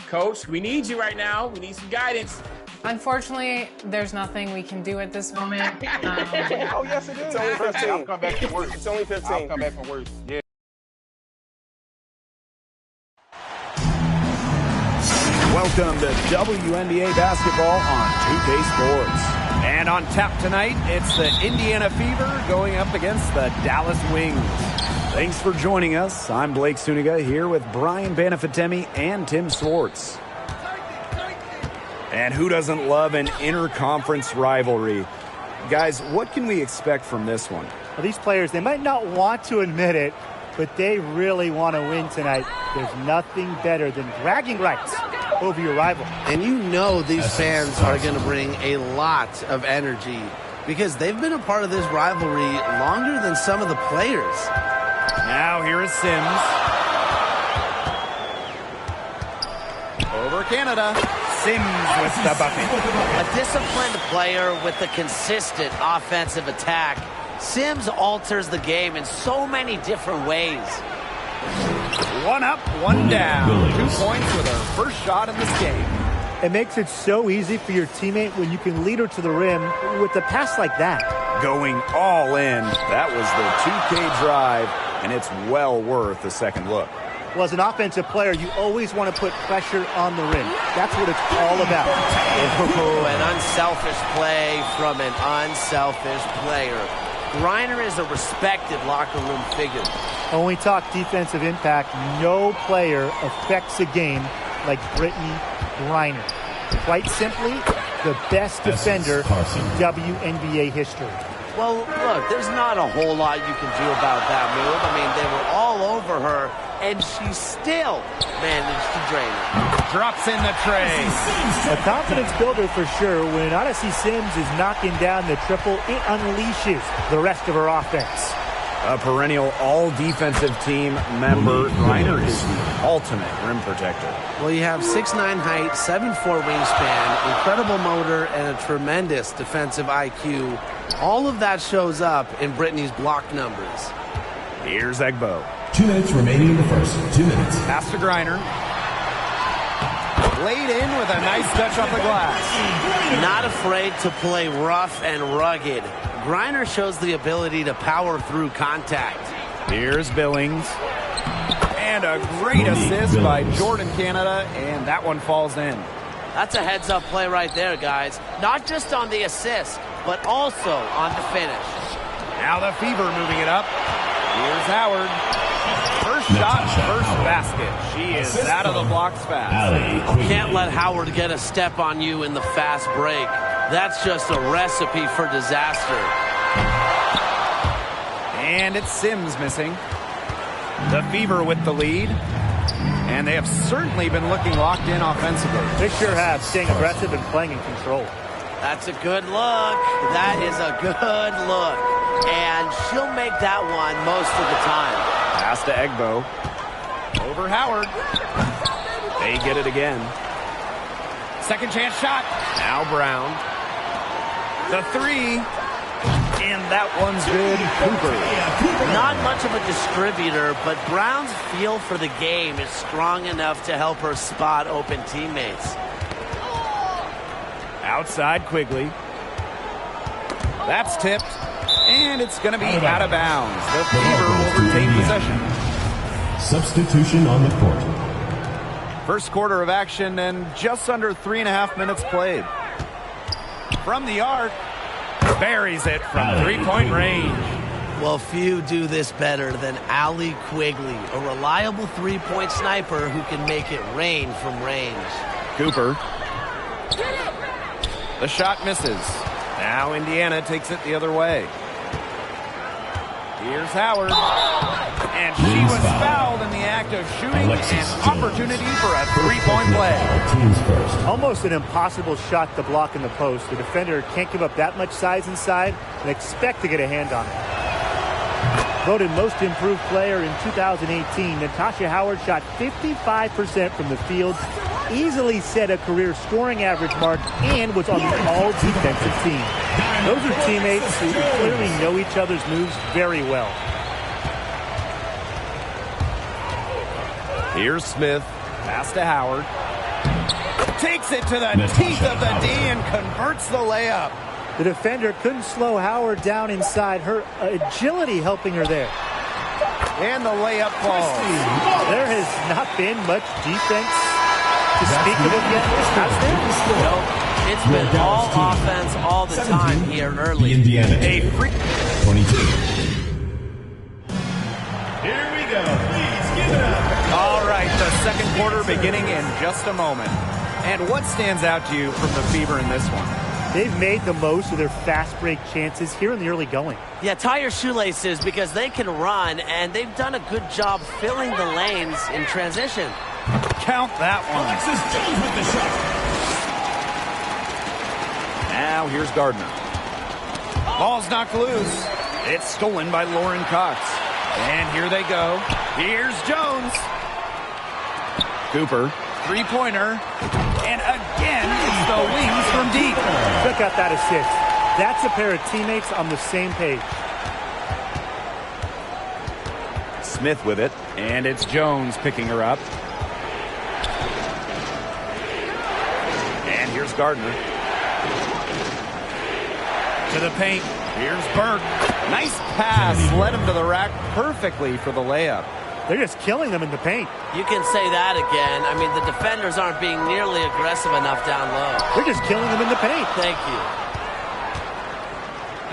Coach, we need you right now. We need some guidance. Unfortunately, there's nothing we can do at this moment. Oh, yes, it is. It's only 15. I'll come back from work. It's only 15. I'll come back from work. Yeah. Welcome to WNBA basketball on 2K Sports. And on tap tonight, it's the Indiana Fever going up against the Dallas Wings. Thanks for joining us. I'm Blake Suniga here with Brian Banafitemi and Tim Swartz. And who doesn't love an interconference rivalry? Guys, what can we expect from this one? Well, these players, they might not want to admit it, but they really want to win tonight. There's nothing better than bragging rights over your rival. And you know these fans are going to bring a lot of energy because they've been a part of this rivalry longer than some of the players. Now here is Sims. Over Canada. Sims with the bucket. A disciplined player with a consistent offensive attack. Sims alters the game in so many different ways. One up, one down. 2 points with her first shot in this game. It makes it so easy for your teammate when you can lead her to the rim with a pass like that. Going all in. That was the 2K drive, and it's well worth a second look. Well, as an offensive player, you always want to put pressure on the rim. That's what it's all about. An unselfish play from an unselfish player. Griner is a respected locker room figure. When we talk defensive impact, no player affects a game like Brittany Griner. Quite simply, the best defender in WNBA history. Well, look, there's not a whole lot you can do about that move. I mean, they were all over her, and she still managed to drain it. Drops in the tray. A confidence builder for sure. When Odyssey Sims is knocking down the triple, it unleashes the rest of her offense. A perennial all-defensive team member, Griner is the ultimate rim protector. Well, you have 6'9" height, 7'4" wingspan, incredible motor, and a tremendous defensive IQ. All of that shows up in Brittany's block numbers. Here's Egbo. 2 minutes remaining in the first. 2 minutes. Pass to Griner. Laid in with a nice touch off the glass. Not afraid to play rough and rugged. Griner shows the ability to power through contact. Here's Billings. And a great assist by Jordan Canada, and that one falls in. That's a heads-up play right there, guys. Not just on the assist, but also on the finish. Now the Fever moving it up. Here's Howard. First shot, first basket. She is out of the blocks fast. Can't let Howard get a step on you in the fast break. That's just a recipe for disaster. And it's Sims missing. The Fever with the lead. And they have certainly been looking locked in offensively. They sure have, staying aggressive and playing in control. That's a good look. That is a good look. And she'll make that one most of the time. Pass to Egbo. Over Howard. They get it again. Second chance shot. Now Brown. The three. And that one's good. Cooper. Not much of a distributor, but Brown's feel for the game is strong enough to help her spot open teammates. Outside Quigley. That's tipped. And it's going to be out of bounds. The Fever will retain possession. Substitution on the court. First quarter of action and just under 3.5 minutes played. From the arc, buries it from three-point range. Well, few do this better than Allie Quigley, a reliable three-point sniper who can make it rain from range. Cooper. The shot misses. Now Indiana takes it the other way. Here's Howard. And she was fouled in the act of shooting. An opportunity for a three-point play. Almost an impossible shot to block in the post. The defender can't give up that much size inside and expect to get a hand on it. Voted most improved player in 2018, Natasha Howard shot 55% from the field, easily set a career scoring average mark, and was on the all-defensive team. Those are teammates who clearly know each other's moves very well. Here's Smith. Pass to Howard. Takes it to the teeth of the D and converts the layup. The defender couldn't slow Howard down inside. Her agility helping her there. And the layup falls. There has not been much defense to speak of it yet. Has there? Nope. It's been all offense all the time here early. Indiana. A free 22. Here we go. Please give it up. All right, the second quarter beginning in just a moment. And what stands out to you from the Fever in this one? They've made the most of their fast break chances here in the early going. Yeah, tie your shoelaces because they can run, and they've done a good job filling the lanes in transition. Count that one. Alexis Jones with the shot. Now here's Gardner. Ball's knocked loose. It's stolen by Lauren Cox. And here they go. Here's Jones. Cooper, three-pointer. And again, it's the wings from deep. Check out that assist. That's a pair of teammates on the same page. Smith with it. And it's Jones picking her up. And here's Gardner. To the paint. Here's Burke. Nice pass. Led him to the rack perfectly for the layup. They're just killing them in the paint. You can say that again. I mean, the defenders aren't being nearly aggressive enough down low. They're just killing them in the paint. Thank you.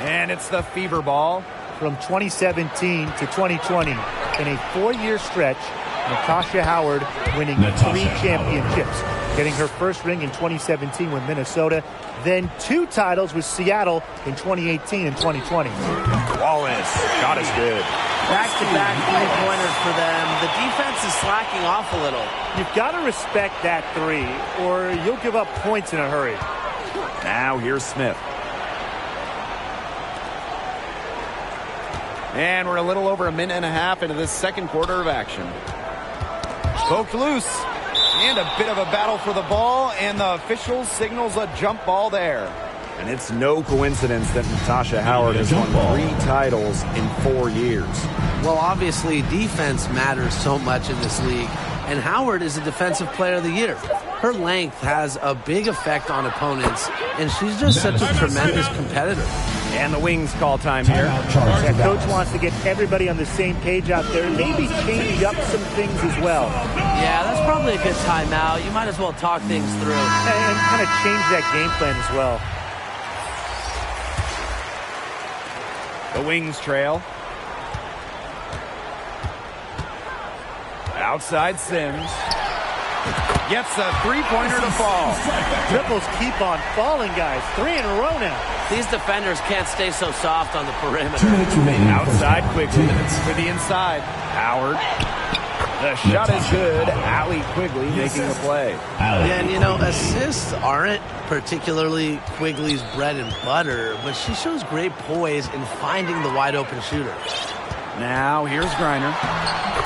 And it's the Fever ball. From 2017 to 2020, in a 4-year stretch, Natasha Howard winning 3 championships, getting her first ring in 2017 with Minnesota, then 2 titles with Seattle in 2018 and 2020. Wallace. Shot is good. Back-to-back three-pointers for them. The defense is slacking off a little. You've got to respect that 3, or you'll give up points in a hurry. Now here's Smith. And we're a little over a minute and a half into this second quarter of action. Poked loose. And a bit of a battle for the ball, and the official signals a jump ball there. And it's no coincidence that Natasha Howard has won 3 titles in 4 years. Well, obviously, defense matters so much in this league, and Howard is a Defensive Player of the Year. Her length has a big effect on opponents, and she's just such a tremendous competitor. And the Wings call time here. Yeah, coach wants to get everybody on the same page out there, maybe change up some things as well. Yeah, that's probably a good timeout. You might as well talk things through. And kind of change that game plan as well. The Wings trail. Outside Sims. Gets a three-pointer to fall. Triples keep on falling, guys. 3 in a row now. These defenders can't stay so soft on the perimeter. 2 minutes remaining. Outside Quigley 2 minutes. for the inside. Howard. The shot is good. Allie Quigley making the play. Yeah, and you know, assists aren't particularly Quigley's bread and butter, but she shows great poise in finding the wide-open shooter. Now here's Griner.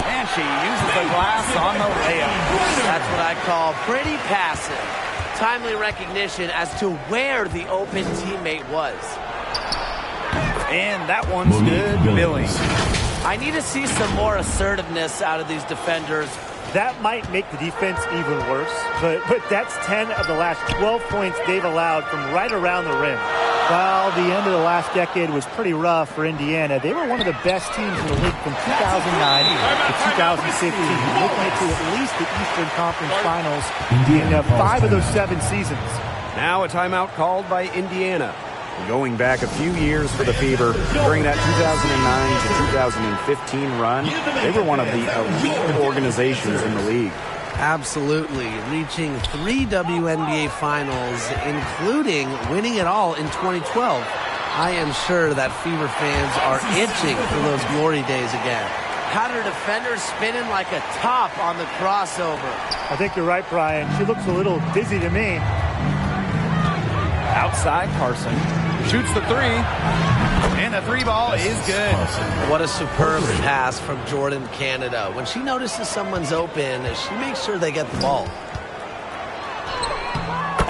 And she uses the glass on the layup. That's what I call pretty passive. Timely recognition as to where the open teammate was. And that one's good. Billings. I need to see some more assertiveness out of these defenders. That might make the defense even worse, but that's 10 of the last 12 points they've allowed from right around the rim. While the end of the last decade was pretty rough for Indiana, they were one of the best teams in the league from 2009 to 2016, making it to at least the Eastern Conference Finals in 5 of those 7 seasons. Now a timeout called by Indiana. Going back a few years for the Fever, during that 2009 to 2015 run, they were one of the elite organizations in the league. Absolutely. Reaching 3 WNBA finals, including winning it all in 2012. I am sure that Fever fans are itching for those glory days again. Had her defenders spinning like a top on the crossover. I think you're right, Brian. She looks a little dizzy to me. Outside Carson. Shoots the 3. And the 3 ball is good. What a superb pass from Jordan Canada. When she notices someone's open, she makes sure they get the ball.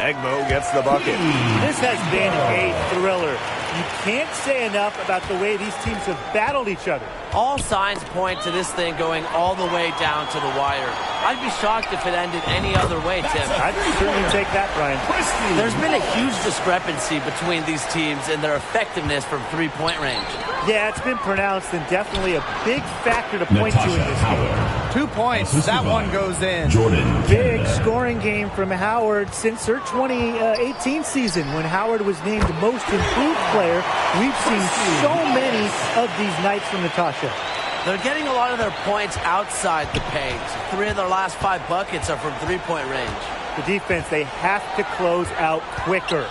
Egbo gets the bucket. This has been a thriller. You can't say enough about the way these teams have battled each other. All signs point to this thing going all the way down to the wire. I'd be shocked if it ended any other way, Tim. I'd certainly take that, Brian. There's been a huge discrepancy between these teams in their effectiveness from three-point range. Yeah, it's been pronounced and definitely a big factor to point to in this game. 2 points. That one goes in. Jordan. Big scoring game from Howard since her 2018 season when Howard was named most improved player. We've seen so many of these nights from Natasha. They're getting a lot of their points outside the paint. 3 of their last 5 buckets are from three-point range. The defense, they have to close out quicker.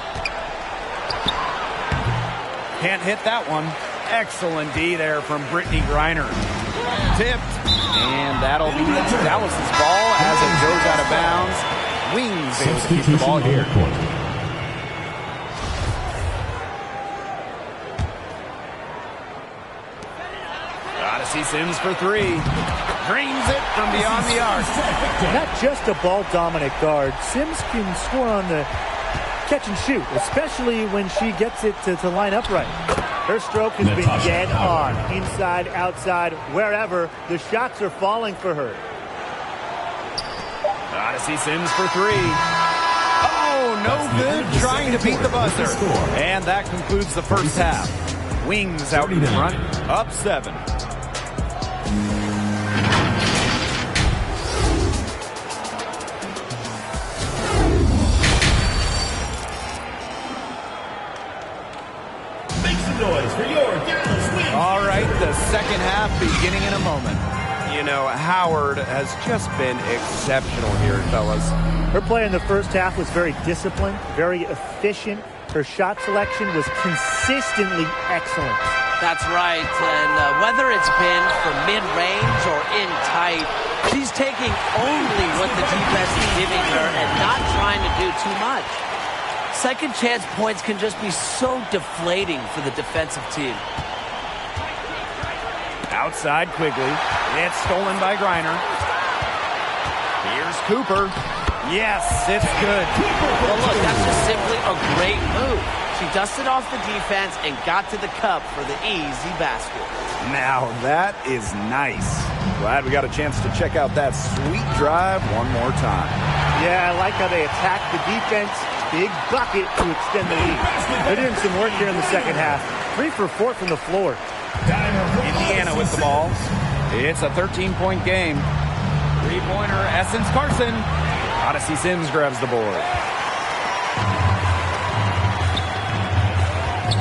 Can't hit that one. Excellent D there from Brittany Griner. Tipped. And that'll be Dallas's ball as it goes out of bounds. Wings able to keep the ball here. Odyssey Sims for 3. Dreams it from beyond the arc. Not just a ball-dominant guard. Sims can score on the catch and shoot, especially when she gets it to line up right. Her stroke has been dead on. Inside, outside, wherever. The shots are falling for her. Odyssey Sims for 3. Oh, no good. Trying to beat the buzzer. And that concludes the first half. Wings out in front. Up 7. All right, the second half beginning in a moment. You know, Howard has just been exceptional here, fellas. Her play in the first half was very disciplined, very efficient. Her shot selection was consistently excellent. That's right, and whether it's been from mid-range or in tight, she's taking only what the defense is giving her and not trying to do too much. Second chance points can just be so deflating for the defensive team. Outside Quigley. It's stolen by Griner. Here's Cooper. Yes, it's good. Well, look, that's just simply a great move. She dusted off the defense and got to the cup for the easy basket. Now that is nice. Glad we got a chance to check out that sweet drive one more time. Yeah, I like how they attacked the defense. Big bucket to extend the lead. They're doing some work here in the second half. 3 for 4 from the floor. Indiana with the ball. It's a 13-point game. Three-pointer, Essence Carson. Odyssey Sims grabs the board.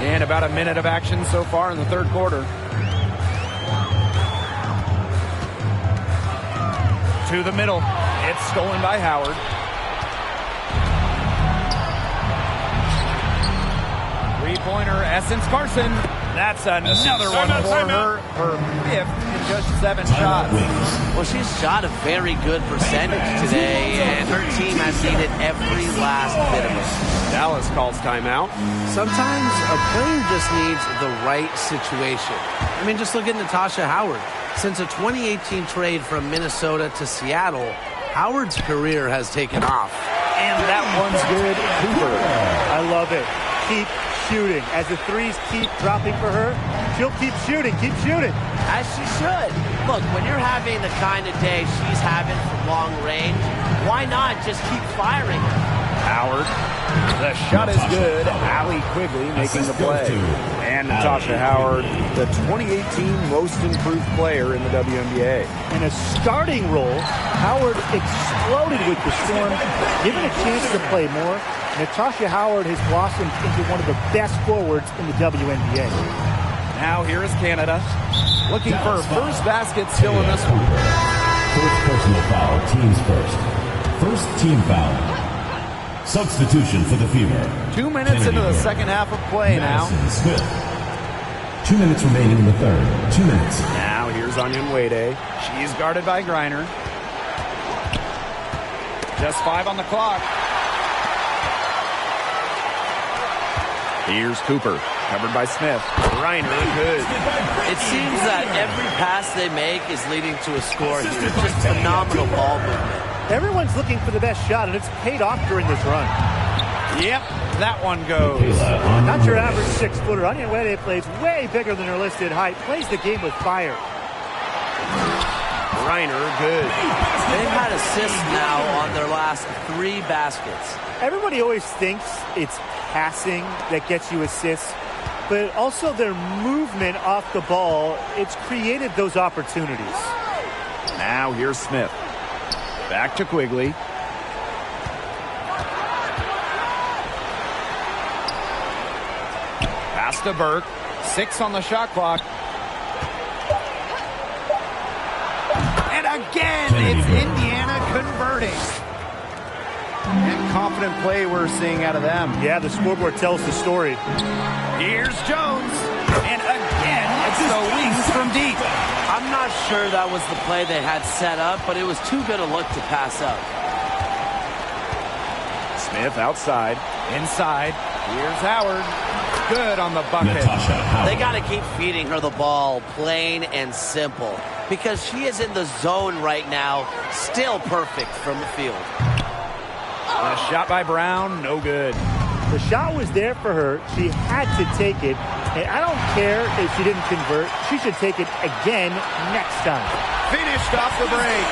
And about a minute of action so far in the third quarter. To the middle. It's stolen by Howard. Three-pointer, Essence Carson. That's another one for her. Her 5th in just 7 shots. Well, she's shot a very good percentage today, and her team has needed every last bit of it. Dallas calls timeout. Sometimes a player just needs the right situation. I mean, just look at Natasha Howard. Since a 2018 trade from Minnesota to Seattle, Howard's career has taken off. And that one's good. Cooper. I love it. Keep shooting. As the threes keep dropping for her, she'll keep shooting, As she should. Look, when you're having the kind of day she's having from long range, why not just keep firing her? Howard. The shot is good. Allie Quigley making the play. And Natasha Howard, the 2018 most improved player in the WNBA. In a starting role, Howard exploded with the Storm. Given a chance to play more, Natasha Howard has blossomed into one of the best forwards in the WNBA. Now here is Canada, looking for first basket still in this one. First personal foul, teams first. First team foul. Substitution for the Fever. 2 minutes into the second half of play now. Smith. 2 minutes remaining in the third. 2 minutes. Now here's Onion Wade. She's guarded by Griner. Just 5 on the clock. Here's Cooper, covered by Smith. Griner, good. It seems that every pass they make is leading to a score here. Just phenomenal ball movement. Everyone's looking for the best shot, and it's paid off during this run. Yep, that one goes. Not your average 6-footer. Onyenwere plays way bigger than her listed height. Plays the game with fire. Reiner, good. They've had assists now on their last 3 baskets. Everybody always thinks it's passing that gets you assists, but also their movement off the ball, it's created those opportunities. Now here's Smith. Back to Quigley. Pass to Burke. 6 on the shot clock. And again, it's Indiana converting. And confident play we're seeing out of them. Yeah, the scoreboard tells the story. Here's Jones. And again, it's the wings from deep. I'm not sure that was the play they had set up, but it was too good a look to pass up. Smith outside. Inside. Here's Howard. Good on the bucket. They got to keep feeding her the ball, plain and simple, because she is in the zone right now, still perfect from the field. And a shot by Brown, no good. The shot was there for her. She had to take it. And I don't care if she didn't convert. She should take it again next time. Finished off the break.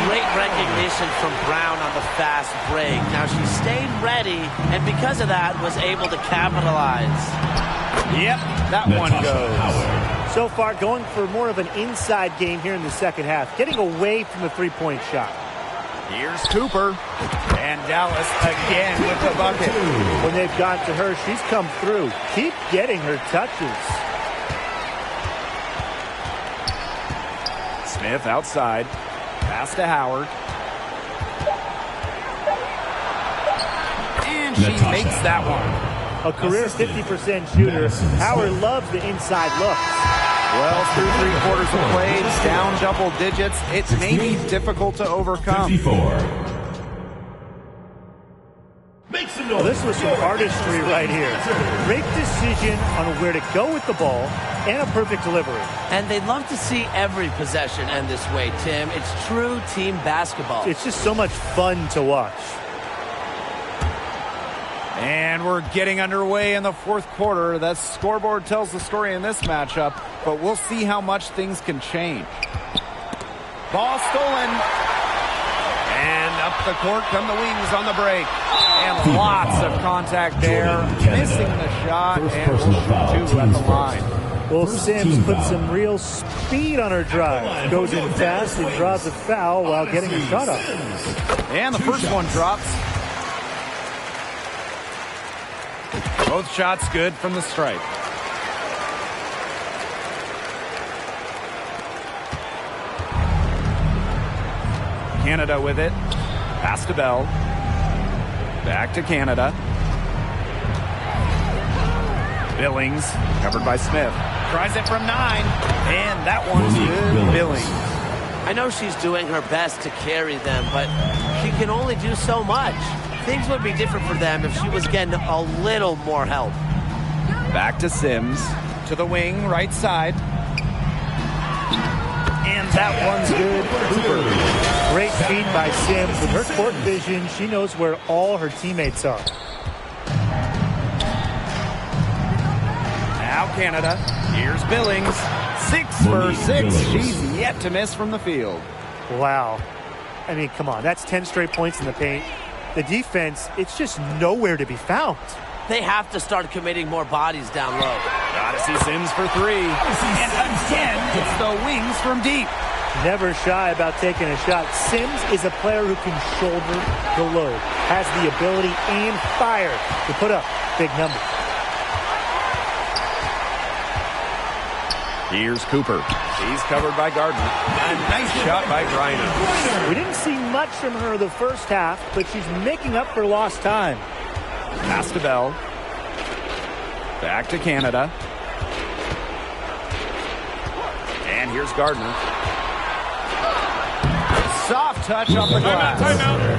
Great recognition from Brown on the fast break. Now she stayed ready, and because of that, was able to capitalize. Yep, that one goes. So far, going for more of an inside game here in the second half. Getting away from the three-point shot. Here's Cooper. And Dallas again with the bucket. When they've got to her, she's come through. Keep getting her touches. Smith outside. Pass to Howard. And she makes that one. A career 50% shooter. Howard loves the inside looks. Well, through 3 quarters of play, down double digits. It may be difficult to overcome. 54. Well, this was some artistry right here. Great decision on where to go with the ball and a perfect delivery. And they'd love to see every possession end this way, Tim. It's true team basketball. It's just so much fun to watch. And we're getting underway in the 4th quarter. That scoreboard tells the story in this matchup, but we'll see how much things can change. Ball stolen. And up the court come the wings on the break. And lots of contact there. Missing the shot, and we'll shoot 2 at the line. Well, Sims put some real speed on her drive. Goes in fast and draws a foul while getting a shot up. And the first one drops. Both shots good from the stripe. Canada with it. Pass to Bell. Back to Canada. Billings, covered by Smith. Tries it from 9. And that one's good. Billings. I know she's doing her best to carry them, but she can only do so much. Things would be different for them if she was getting a little more help. Back to Sims. To the wing, right side. And that one's good. Cooper. Great feed by Sims. With her court vision, she knows where all her teammates are. Now Canada. Here's Billings. 6 for 6. She's yet to miss from the field. Wow. I mean, come on. That's 10 straight points in the paint. The defense, it's just nowhere to be found. They have to start committing more bodies down low. Gotta see Sims for 3. And again, it's the wings from deep. Never shy about taking a shot. Sims is a player who can shoulder the load. Has the ability and fire to put up big numbers. Here's Cooper. She's covered by Gardner. A nice shot by Griner. We didn't see much from her the first half, but she's making up for lost time. Pass to Bell. Back to Canada. And here's Gardner. Soft touch off the glass.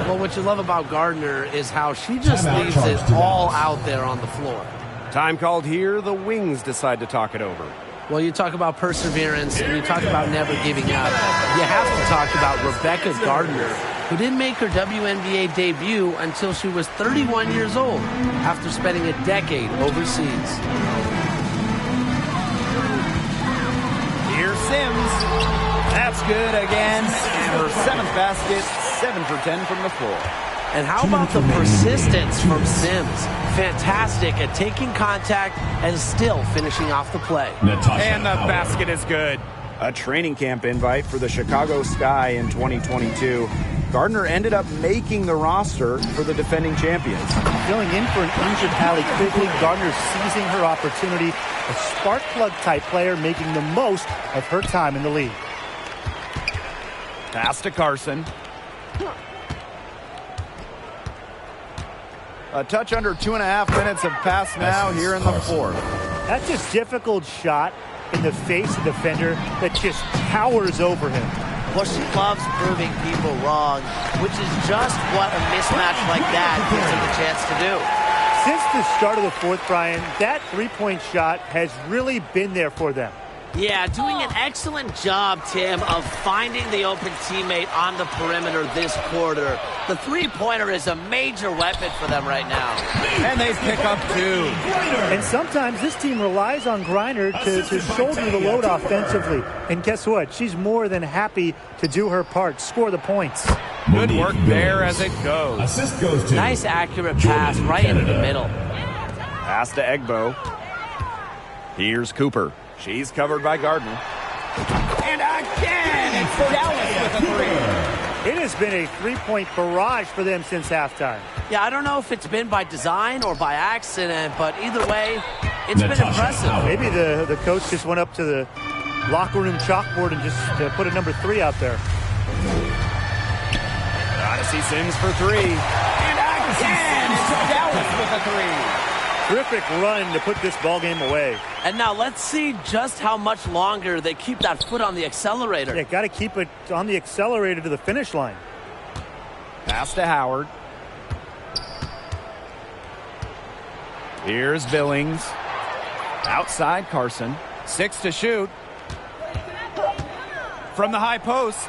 Well, what you love about Gardner is how she just leaves it all out there on the floor. Time called here. The Wings decide to talk it over. Well, you talk about perseverance and you talk about never giving up. You have to talk about Rebecca Gardner. who didn't make her WNBA debut until she was 31 years old after spending a decade overseas. Here's Sims. That's good again. And her 7th basket, 7 for 10 from the floor. And how about the persistence from Sims? Fantastic at taking contact and still finishing off the play. And the basket is good. A training camp invite for the Chicago Sky in 2022. Gardner ended up making the roster for the defending champions. Filling in for an injured Allie Quigley, Gardner seizing her opportunity. A spark plug type player making the most of her time in the league. Pass to Carson. A touch under 2.5 minutes have passed now here in the fourth. That's a difficult shot in the face of the defender that just towers over him. Well, she loves proving people wrong, which is just what a mismatch like that gives her the chance to do. Since the start of the fourth, Brian, that three-point shot has really been there for them. Yeah, doing an excellent job, Tim, of finding the open teammate on the perimeter this quarter. The three-pointer is a major weapon for them right now. And they pick up 2. And sometimes this team relies on Griner to shoulder the load offensively. And guess what? She's more than happy to do her part, score the points. Good work there as it goes. Assist goes to Nice accurate pass right into the middle. Pass to Egbo. Here's Cooper. She's covered by Gardner. And again, it's Dallas with a 3. It has been a three-point barrage for them since halftime. Yeah, I don't know if it's been by design or by accident, but either way, it's been impressive. Maybe the coach just went up to the locker room chalkboard and just put a number 3 out there. Odyssey Sims for 3. And again, it's Dallas with a 3. Terrific run to put this ballgame away. And now let's see just how much longer they keep that foot on the accelerator. Yeah, got to keep it on the accelerator to the finish line. Pass to Howard. Here's Billings. Outside Carson. 6 to shoot. From the high post.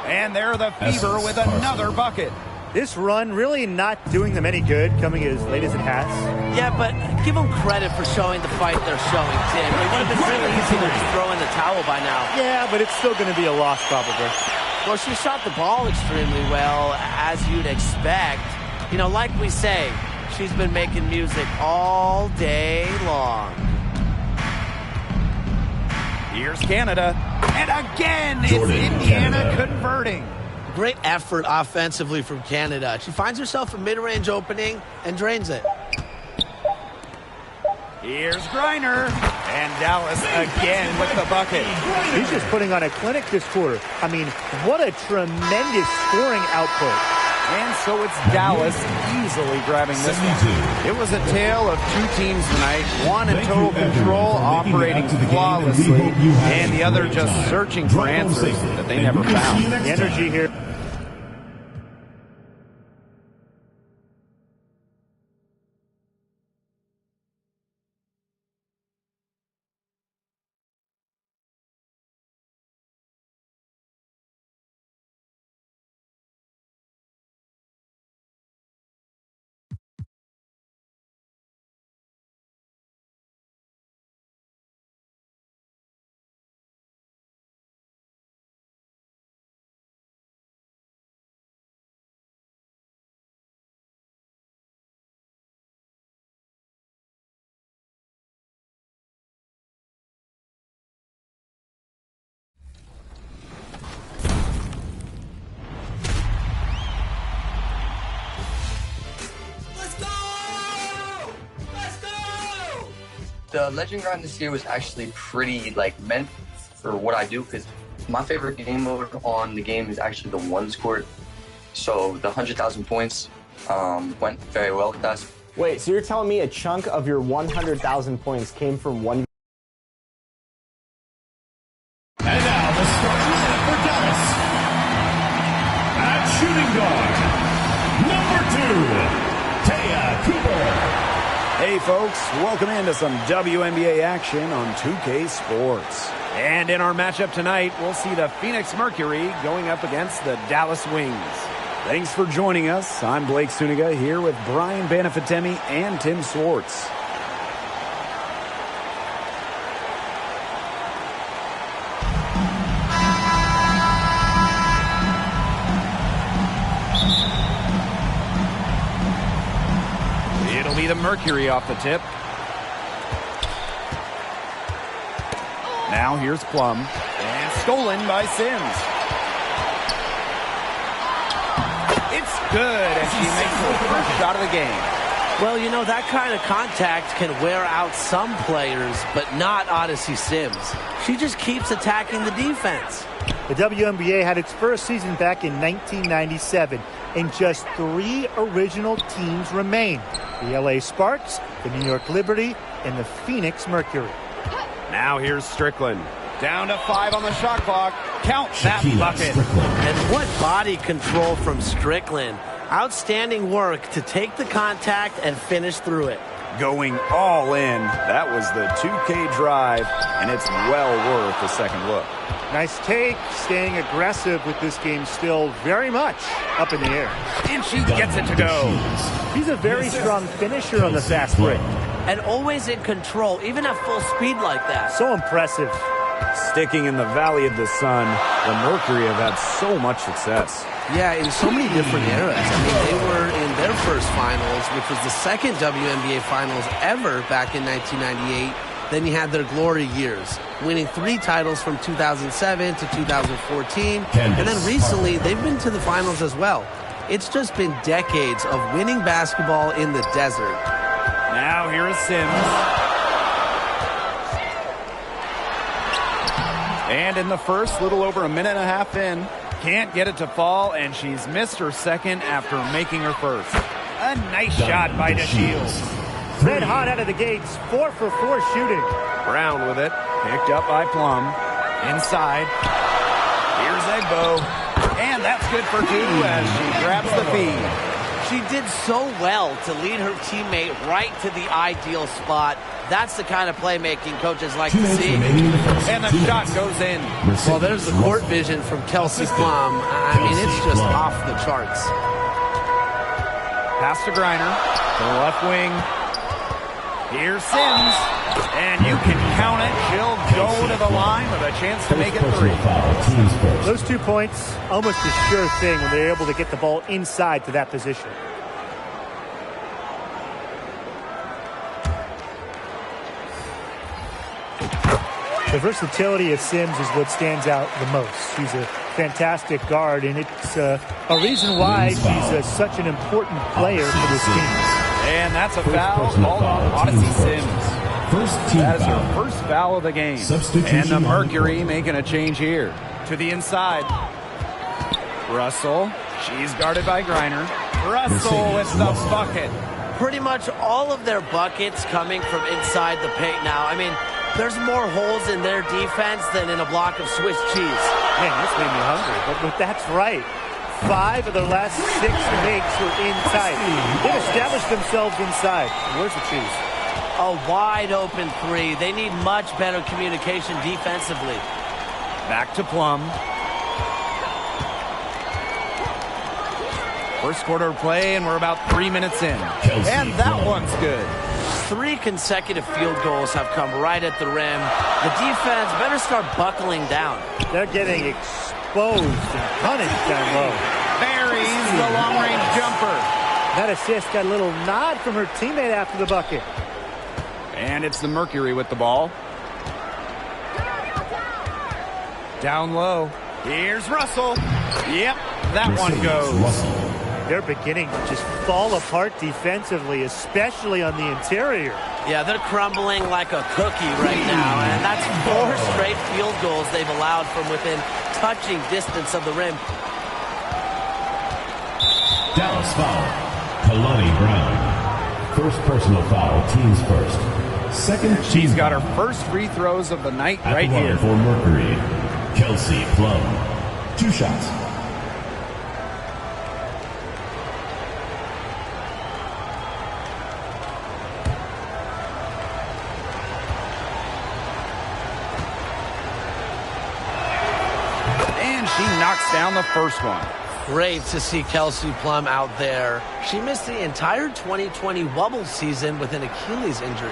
And there the Fever with another bucket. This run really not doing them any good, coming as late as it has. Yeah, but give them credit for showing the fight they're showing, Tim. It would have been really easy to just throw in the towel by now. Yeah, but it's still going to be a loss probably. Well, she shot the ball extremely well, as you'd expect. You know, like we say, she's been making music all day long. Here's Canada. And again, it's Indiana converting. Great effort offensively from Canada. She finds herself a mid-range opening and drains it. Here's Griner. And Dallas again with the bucket. He's just putting on a clinic this quarter. I mean, what a tremendous scoring output. And so it's Dallas easily grabbing this one. It was a tale of 2 teams tonight. One in total control, operating flawlessly, and the other just searching for answers that they never found. The energy here. The Legend Grind this year was actually pretty meant for what I do, because my favorite game mode on the game is actually the one score. So the 100,000 points went very well with us. Wait, so you're telling me a chunk of your 100,000 points came from one? And now the starting lineup for Dallas. At shooting guard, number 2, Taya Cooper. Hey folks, welcome into some WNBA action on 2K Sports. And in our matchup tonight, we'll see the Phoenix Mercury going up against the Dallas Wings. Thanks for joining us. I'm Blake Suniga here with Brian Banafitemi and Tim Swartz. It'll be the Mercury off the tip. Now here's Plum. And stolen by Sims. It's good, and she makes the first shot of the game. Well, you know, that kind of contact can wear out some players, but not Odyssey Sims. She just keeps attacking the defense. The WNBA had its first season back in 1997, and just 3 original teams remain. The LA Sparks, the New York Liberty, and the Phoenix Mercury. Now here's Strickland. Down to 5 on the shot clock. Count that bucket. And what body control from Strickland. Outstanding work to take the contact and finish through it. Going all in. That was the 2K drive, and it's well worth a second look. Nice take, staying aggressive with this game still very much up in the air. And she gets it to go. She's a very strong finisher on the fast break. And always in control, even at full speed like that. So impressive. Sticking in the Valley of the Sun, the Mercury have had so much success. Yeah, in so many different eras. I mean, they were in their first finals, which was the second WNBA finals ever back in 1998. Then you had their glory years, winning 3 titles from 2007 to 2014. And then recently, they've been to the finals as well. It's just been decades of winning basketball in the desert. Now here is Sims. And in the first, little over a minute and a half in, can't get it to fall, and she's missed her second after making her first. A nice shot by DeShields. Red hot out of the gates, 4 for 4 shooting. Brown with it, picked up by Plum. Inside, here's Egbo, and that's good for 2 as she grabs the feed. She did so well to lead her teammate right to the ideal spot. That's the kind of playmaking coaches like to see. And the shot goes in. Well, there's the court vision from Kelsey Plum. I mean, it's just off the charts. Pass to Griner, to the left wing. Here's Sims, and you can count it. She'll go to the line with a chance to make it 3. Those 2 points, almost a sure thing when they're able to get the ball inside to that position. The versatility of Sims is what stands out the most. She's a fantastic guard, and it's a reason why she's such an important player for this team. And that's a foul called on Odyssey Sims. That is her first foul of the game. And the Mercury making a change here. To the inside. Russell. She's guarded by Griner. Russell with the bucket. Pretty much all of their buckets coming from inside the paint now. I mean, there's more holes in their defense than in a block of Swiss cheese. Man, this made me hungry, but that's right. 5 of their last 6 makes were inside. They've established themselves inside. Where's the cheese? A wide open 3. They need much better communication defensively. Back to Plum. First quarter of play, and we're about 3 minutes in. And that one's good. 3 consecutive field goals have come right at the rim. The defense better start buckling down. They're getting exposed and punished down low. Buries the long-range jumper. That assist got a little nod from her teammate after the bucket. And it's the Mercury with the ball. Down low. Here's Russell. Yep, that one goes. They're beginning to just fall apart defensively, especially on the interior. Yeah, they're crumbling like a cookie right now, and that's 4 straight field goals they've allowed from within touching distance of the rim. Dallas foul. Kalani Brown. First personal foul, team's first. Second, she's got her first free throws of the night right here. For Mercury, Kelsey Plum. 2 shots. And she knocks down the first one. Great to see Kelsey Plum out there. She missed the entire 2020 bubble season with an Achilles injury.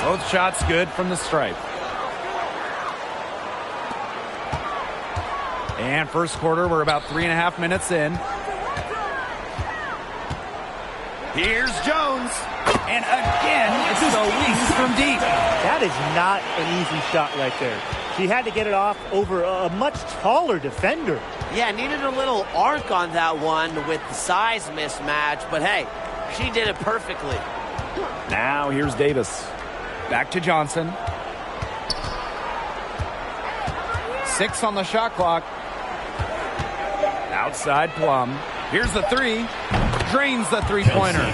Both shots good from the stripe. And first quarter, we're about 3.5 minutes in. Here's Jones. And again, it's the wings from deep. That is not an easy shot right there. She had to get it off over a much taller defender. Yeah, needed a little arc on that one with the size mismatch, but hey, she did it perfectly. Now here's Davis. Back to Johnson. 6 on the shot clock. Outside Plum. Here's the three. Drains the three-pointer.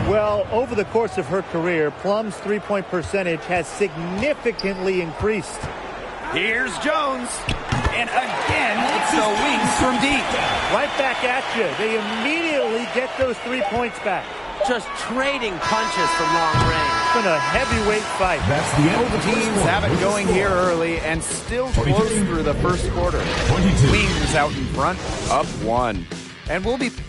Well, over the course of her career, Plum's three-point percentage has significantly increased. Here's Jones. And again, it's the wings from deep. Right back at you. They immediately get those 3 points back. Just trading punches from long range. It's been a heavyweight fight. That's the end. Both teams have it going here early and still close through the first quarter. 22. Wings out in front, up 1. And we'll be... Here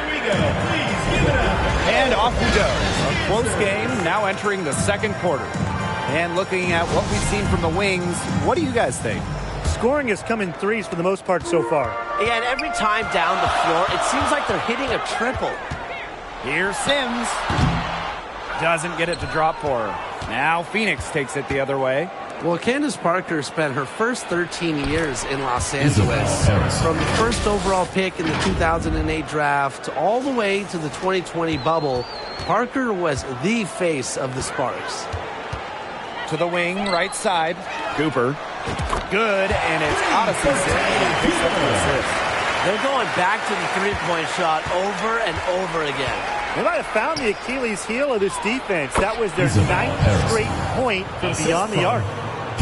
we go. Please give it up. And off we go. A close game now entering the second quarter. And looking at what we've seen from the Wings, what do you guys think? Scoring has come in threes for the most part so far. Yeah, and every time down the floor, it seems like they're hitting a triple. Here's Sims. Doesn't get it to drop for her. Now Phoenix takes it the other way. Well, Candace Parker spent her first 13 years in Los Angeles. From the first overall pick in the 2008 draft all the way to the 2020 bubble, Parker was the face of the Sparks. To the wing, right side. Cooper. Good, and it's Odyssey. They're going back to the three-point shot over and over again. They might have found the Achilles heel of this defense. That was their 9th straight point from beyond the arc.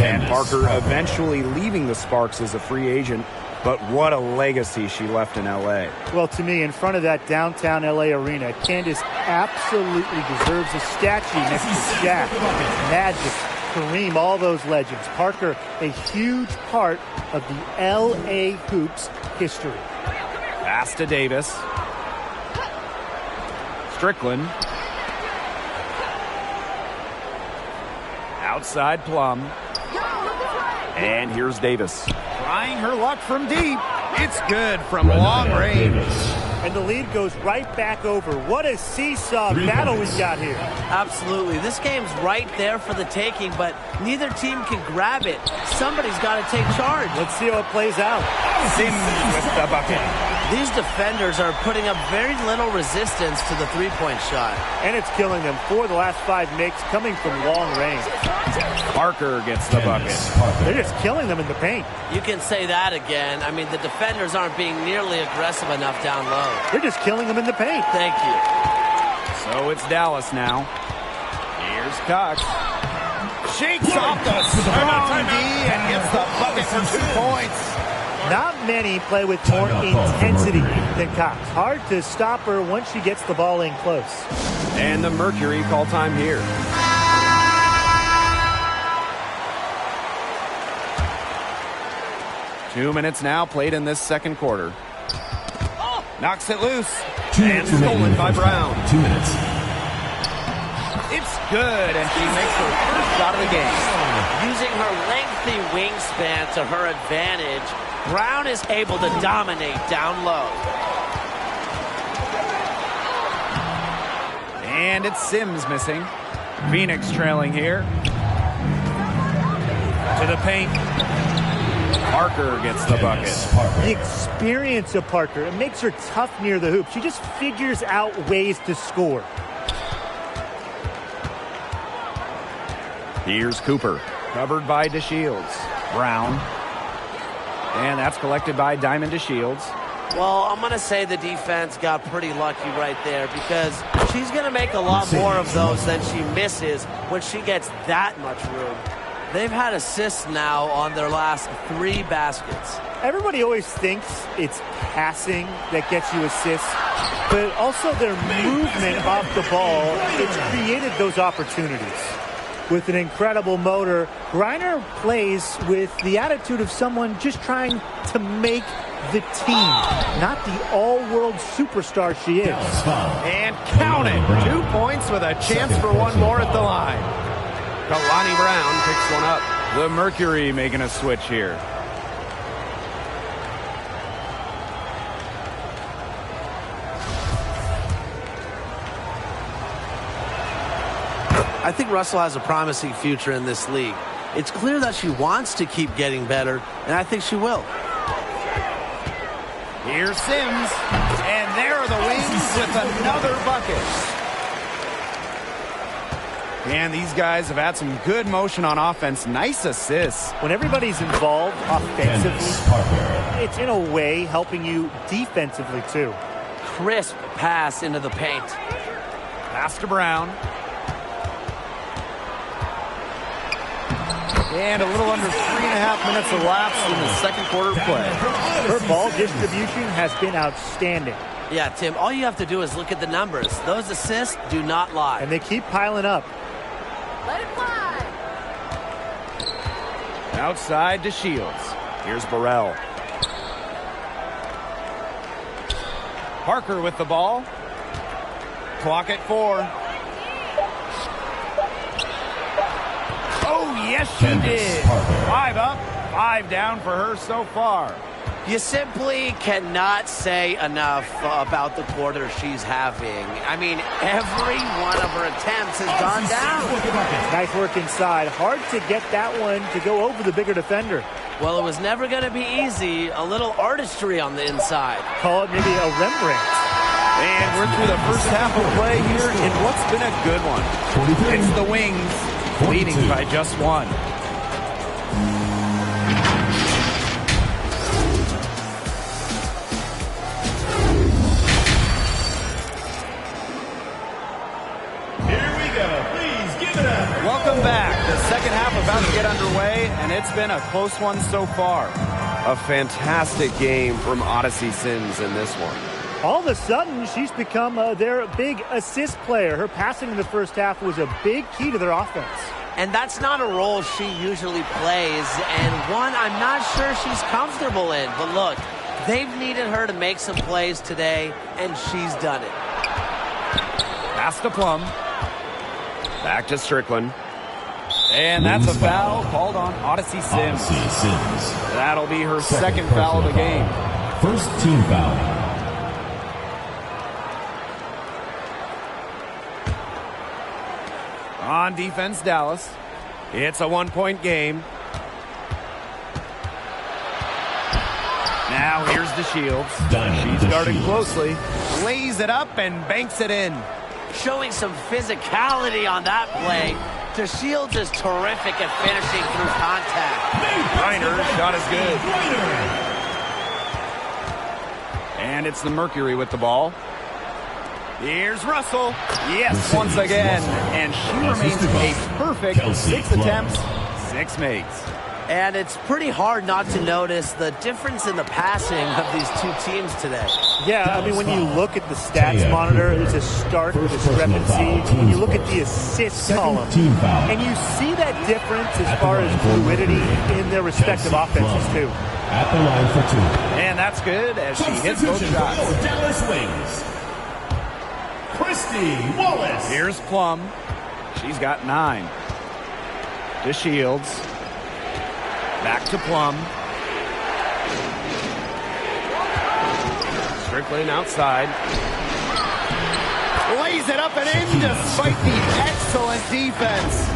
And Parker eventually leaving the Sparks as a free agent, but what a legacy she left in L.A. Well, to me, in front of that downtown L.A. arena, Candace absolutely deserves a statue next to Shaq, Magic, Kareem, all those legends. Parker, a huge part of the L.A. Hoops history. Pass to Davis. Strickland. Outside Plum. And here's Davis. Trying her luck from deep. It's good from long range. And the lead goes right back over. What a seesaw battle we got here. Absolutely. This game's right there for the taking, but neither team can grab it. Somebody's got to take charge. Let's see how it plays out. Sims with the bucket. These defenders are putting up very little resistance to the three-point shot. And it's killing them. 4 of the last 5 makes coming from long range. Parker gets the bucket. They're just killing them in the paint. You can say that again. I mean, the defenders aren't being nearly aggressive enough down low. They're just killing them in the paint. Thank you. So it's Dallas now. Here's Cox. Shakes off the strong D and gets the bucket for 2 points. Not many play with more intensity than Cox. Hard to stop her once she gets the ball in close. And the Mercury call time here. Two minutes now played in this second quarter. Knocks it loose. And stolen by Brown. 2 minutes. It's good, and she makes her first shot of the game. Using her lengthy wingspan to her advantage, Brown is able to dominate down low. And it's Sims missing. Phoenix trailing here. To the paint. Parker gets the bucket. The experience of Parker, it makes her tough near the hoop. She just figures out ways to score. Here's Cooper. Covered by DeShields. Brown. And that's collected by Diamond DeShields. Well, I'm going to say the defense got pretty lucky right there because she's going to make a lot more of those than she misses when she gets that much room. They've had assists now on their last 3 baskets. Everybody always thinks it's passing that gets you assists, but also their movement off the ball, it's created those opportunities. With an incredible motor, Griner plays with the attitude of someone just trying to make the team, not the all-world superstar she is. And count it. 2 points with a chance for one more at the line. Kalani Brown picks one up. The Mercury making a switch here. I think Russell has a promising future in this league. It's clear that she wants to keep getting better, and I think she will. Here's Sims, and there are the Wings with another bucket. And these guys have had some good motion on offense. Nice assists. When everybody's involved offensively, it's in a way helping you defensively too. Crisp pass into the paint. Pass to Brown. And a little under 3.5 minutes elapsed in the second quarter play. Her ball distribution has been outstanding. Yeah, Tim, all you have to do is look at the numbers. Those assists do not lie. And they keep piling up. Let it fly. Outside to Shields. Here's Burrell. Parker with the ball. Clock at 4. Oh, yes, she did. 5 up, 5 down for her so far. You simply cannot say enough about the quarter she's having. I mean, every one of her attempts has gone down. Nice work inside. Hard to get that one to go over the bigger defender. Well, it was never going to be easy. A little artistry on the inside. Call it maybe a Rembrandt. And we're through the first half of play here in what's been a good one. It's the Wings leading by just 1. Welcome back. The second half about to get underway, and it's been a close one so far. A fantastic game from Odyssey Sims in this one. All of a sudden, she's become their big assist player. Her passing in the first half was a big key to their offense. And that's not a role she usually plays, and one I'm not sure she's comfortable in. But look, they've needed her to make some plays today, and she's done it. Pass to Plum. Back to Strickland. And that's a foul called on Odyssey Sims. That'll be her second foul of the game. First team foul. On defense, Dallas. It's a 1-point game. Now here's the Shields. She's guarded closely. Lays it up and banks it in. Showing some physicality on that play. DeShields is terrific at finishing through contact. Reiner's shot is good. And it's the Mercury with the ball. Here's Russell. Yes, once again. And she remains a perfect 6 attempts, 6 makes. And it's pretty hard not to notice the difference in the passing of these two teams today. Yeah, I mean, when you look at the stats monitor, there's a stark discrepancy. When you look at the assist column, and you see that difference as far as fluidity in their respective offenses, too. At the line for 2. And that's good as she hits both shots. Dallas Wings. Christy Wallace. Here's Plum. She's got 9. To Shields. Back to Plum. Strickland outside. Lays it up and in despite the excellent defense.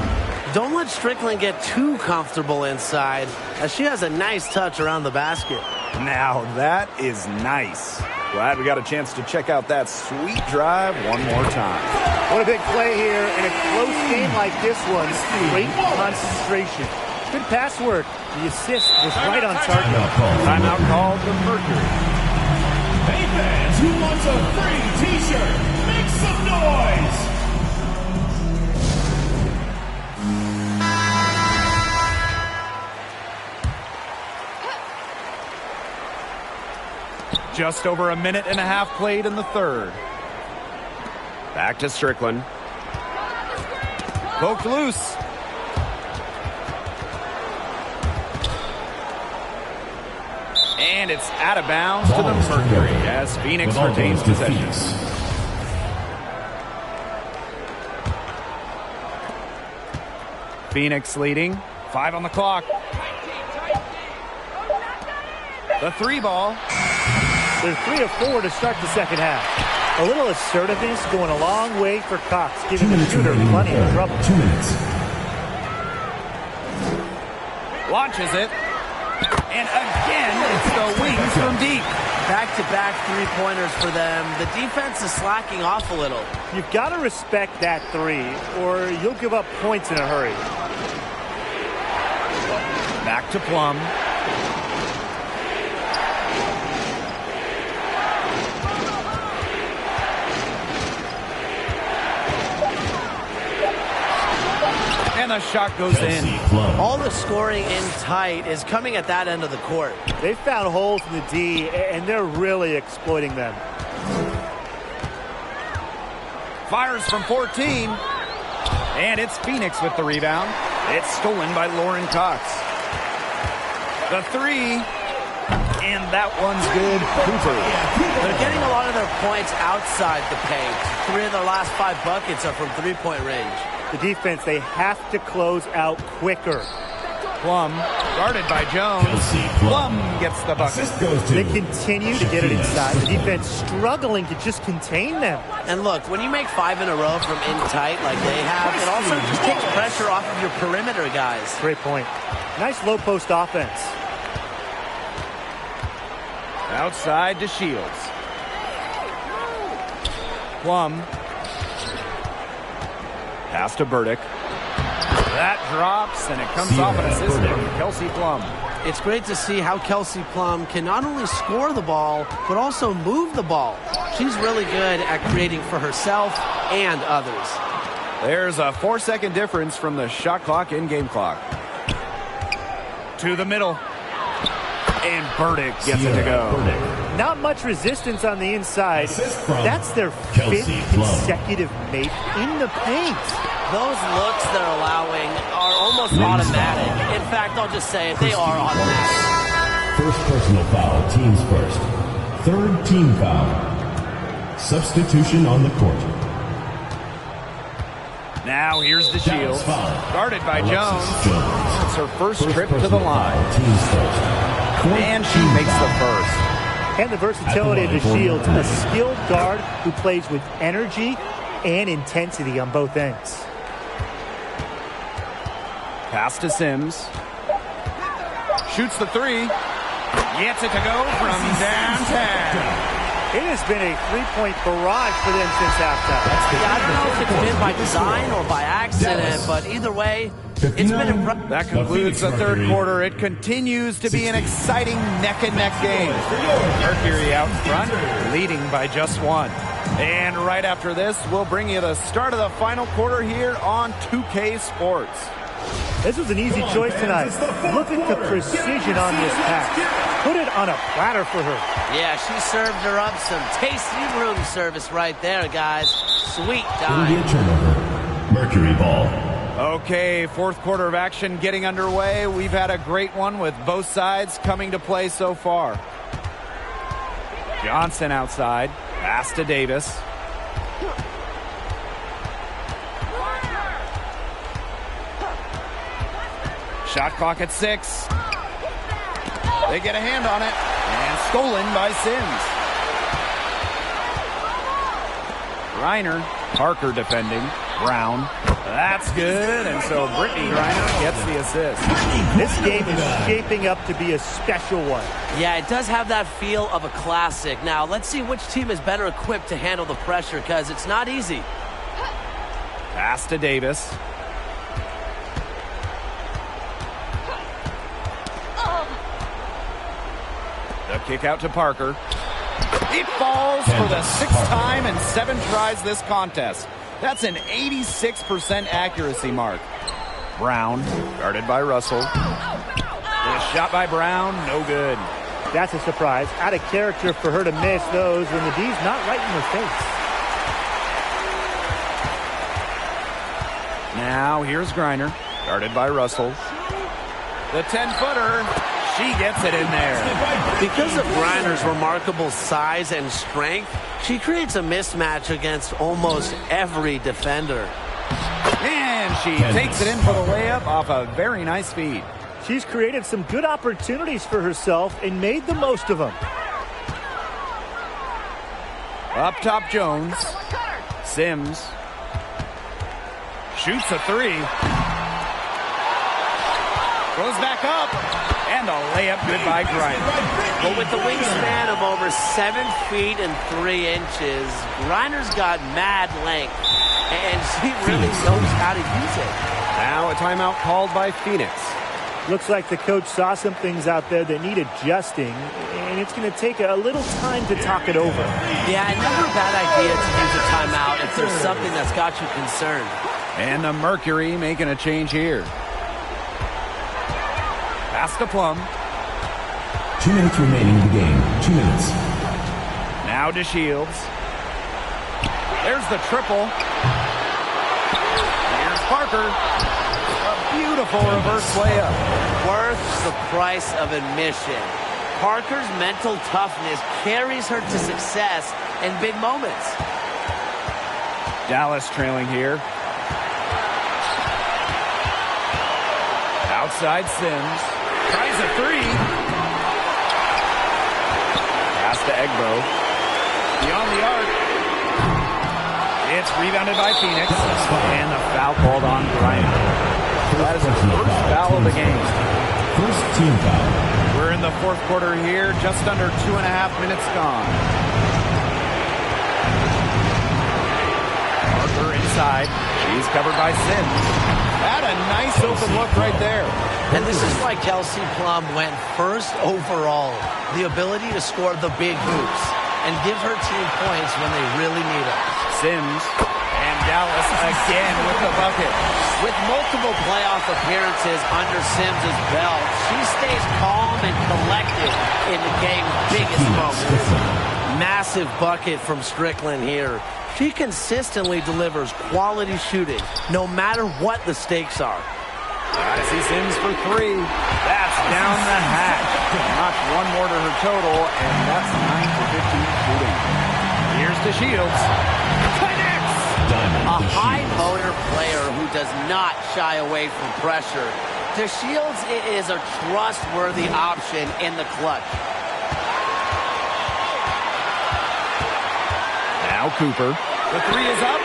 Don't let Strickland get too comfortable inside, as she has a nice touch around the basket. Now that is nice. Glad we got a chance to check out that sweet drive one more time. What a big play here in a close game like this one. Great concentration. Good pass work. The assist was right on target. Timeout called the Mercury. Hey fans, who wants a free t-shirt? Make some noise! Just over a minute and a half played in the third. Back to Strickland. Poked loose. And it's out of bounds to the Mercury as Phoenix retains possession. Phoenix leading. 5 on the clock. The 3 ball. They're 3 of 4 to start the second half. A little assertiveness going a long way for Cox, giving the shooter plenty of trouble. 2 minutes. Launches it. And again, it's the wings from deep. Back-to-back three-pointers for them. The defense is slacking off a little. You've got to respect that 3, or you'll give up points in a hurry. Back to Plum. And the shot goes in. All the scoring in tight is coming at that end of the court. They've found holes in the D, and they're really exploiting them. Fires from 14. And it's Phoenix with the rebound. It's stolen by Lauren Cox. The 3. And that one's good. Cooper. They're getting a lot of their points outside the paint. 3 of their last 5 buckets are from three-point range. The defense, they have to close out quicker. Plum, guarded by Jones. Plum gets the bucket. They continue to get it inside. The defense struggling to just contain them. And look, when you make 5 in a row from in tight like they have, it also just takes pressure off of your perimeter guys. Great point. Nice low post offense. Outside to Shields. Plum. Pass to Burdick. That drops, and it comes off an assist from Kelsey Plum. It's great to see how Kelsey Plum can not only score the ball, but also move the ball. She's really good at creating for herself and others. There's a 4-second difference from the shot clock and game clock. To the middle. And Burdick gets it to go. Not much resistance on the inside. That's their 5th consecutive make in the paint. Those looks they're allowing are almost automatic. In fact, I'll just say it, they are automatic. First personal foul, teams first. 3rd team foul. Substitution on the court. Now here's the Shields. Guarded by Jones. It's her first trip to the line. Teams first. And she makes the first. And the versatility of the Shields, a skilled guard who plays with energy and intensity on both ends. Pass to Sims. Shoots the 3. Gets it to go from downtown. It has been a three-point barrage for them since halftime. Yeah, I don't know if it's been by design or by accident, but either way, it's been impressive. That concludes the third quarter. It continues to be an exciting neck-and-neck game. Mercury out front, leading by just 1. And right after this, we'll bring you the start of the final quarter here on 2K Sports. This was an easy choice tonight. Look at the precision on this pass. Put it on a platter for her. Yeah, she served her up some tasty room service right there, guys. Sweet dime. Turnover. Mercury ball. Okay, fourth quarter of action getting underway. We've had a great one with both sides coming to play so far. Johnson outside. Pass to Davis. Shot clock at 6. They get a hand on it. And stolen by Sims. Reiner. Parker defending. Brown. That's good. And so Brittany Reiner gets the assist. This game is shaping up to be a special one. Yeah, it does have that feel of a classic. Now, let's see which team is better equipped to handle the pressure, because it's not easy. Pass to Davis. The kick out to Parker. It falls for the 6th time in 7 tries this contest. That's an 86% accuracy mark. Brown, guarded by Russell. The shot by Brown, no good. That's a surprise. Out of character for her to miss those when the D's not right in her face. Now here's Griner, guarded by Russell. The 10-footer, she gets it in there. Because of Griner's remarkable size and strength, she creates a mismatch against almost every defender. And she takes it in for the layup off a very nice feed. She's created some good opportunities for herself and made the most of them. Up top, Jones. Sims shoots a three. Goes back up. And a layup good by Griner. But with the wingspan of over 7 feet and 3 inches, Griner's got mad length. And she really knows how to use it. Now a timeout called by Phoenix. Looks like the coach saw some things out there that need adjusting, and it's going to take a little time to talk it over. Yeah, never a bad idea to use a timeout if there's something that's got you concerned. And the Mercury making a change here. Pass to Plum. 2 minutes remaining in the game. 2 minutes. Now to Shields. There's the triple. Here's Parker. A beautiful reverse layup. Worth the price of admission. Parker's mental toughness carries her to success in big moments. Dallas trailing here. Outside Sims. Tries a three. Pass to Egbo. Beyond the arc. It's rebounded by Phoenix. And the foul called on Griner. That is the first foul of the game. First team foul. We're in the fourth quarter here. Just under 2.5 minutes gone. Parker inside. She's covered by Sims. Had a nice open look right there. And this is why Kelsey Plum went first overall. The ability to score the big hoops and give her team points when they really need them. Sims and Dallas again with the bucket. With multiple playoff appearances under Sims' belt, she stays calm and collected in the game's biggest moments. Massive bucket from Strickland here. She consistently delivers quality shooting, no matter what the stakes are. I see Sims for three. That's down the hatch. Notch one more to her total, and that's 9 for 15 shooting. Here's to Shields. Connects! A high motor player who does not shy away from pressure. To Shields, it is a trustworthy option in the clutch. Now Cooper. The three is up.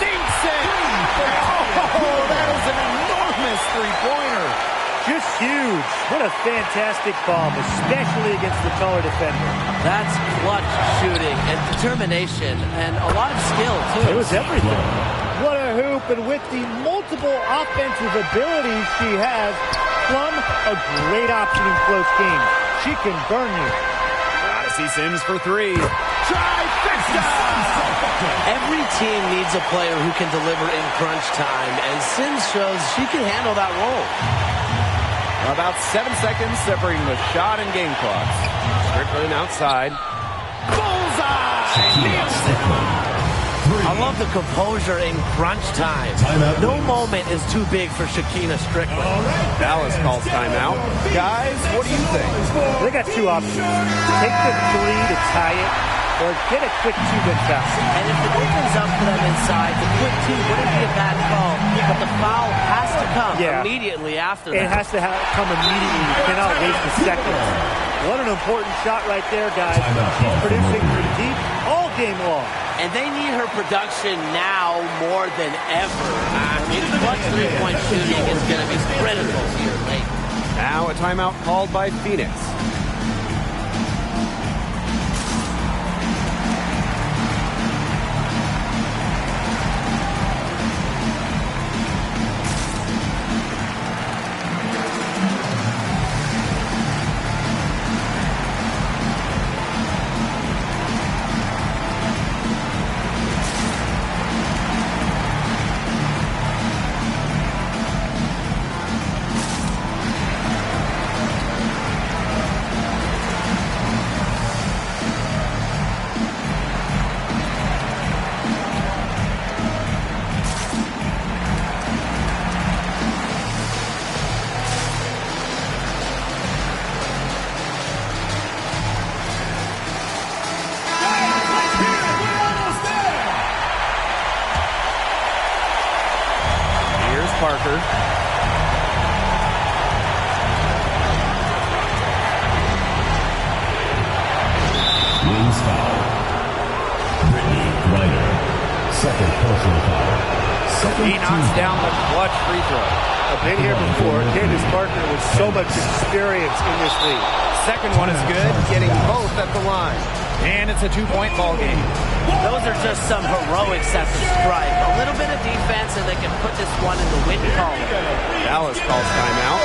Sinks it! Oh, that is an enormous three-pointer. Just huge. What a fantastic bomb, especially against the taller defender. That's clutch shooting and determination and a lot of skill, too. It was everything. What a hoop, and with the multiple offensive abilities she has, Plum, a great option in close games. She can burn you. Gotta see Sims for three. Trifecta! Every team needs a player who can deliver in crunch time, and Sims shows she can handle that role. About 7 seconds separating the shot and game clocks. Strickland outside. Bullseye! Nails it! I love the composure in crunch time. No moment is too big for Shakina Strickland. Dallas calls timeout. Guys, what do you think? They got two options. Take the three to tie it, or get a quick two-good foul. And if it opens up for them inside, the quick two wouldn't be a bad call, but the foul has to come immediately after that. It has to come immediately. You cannot waste a second. What an important shot right there, guys. She's producing from deep all game long. And they need her production now more than ever. Clutch three-point shooting is going to be critical here late. Now a timeout called by Phoenix. Parker. Wings foul. Brittany Griner. Second personal foul. He knocks down the clutch free throw. I've been here before. Candace Parker with so much experience in this league. Second one is good, getting both at the line. And it's a 2-point ball game. Those are just some heroics at the strike. A little bit of defense, and they can put this one in the win column. Dallas calls timeout.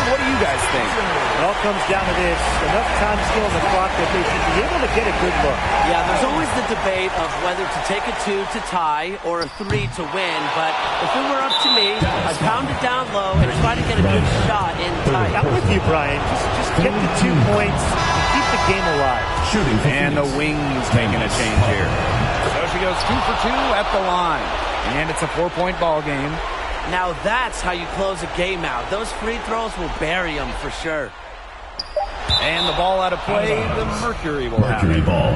What do you guys think? It all comes down to this. Enough time still on the clock that they should be able to get a good look. Yeah, there's always the debate of whether to take a 2 to tie or a 3 to win. But if it were up to me, I'd pound it down low and try to get a good shot in tight. I'm with you, Brian. Just get the 2 points and keep the game alive. Shooting. And the Wings making a change here. So she goes 2 for 2 at the line. And it's a 4-point ball game. Now that's how you close a game out. Those free throws will bury them for sure. And the ball out of play, the Mercury will have Mercury it. ball.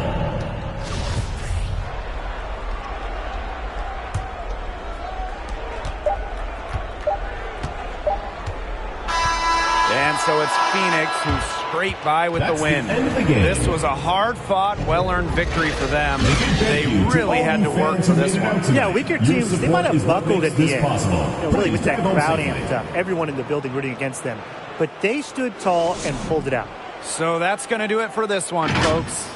And so it's Phoenix who scraped by with the win. The end of the game. This was a hard-fought, well-earned victory for them. They really had to work for this one. Yeah, weaker teams, they might have buckled at the end. Really with that crowd Please. amped up. Everyone in the building rooting against them. But they stood tall and pulled it out. So that's going to do it for this one, folks.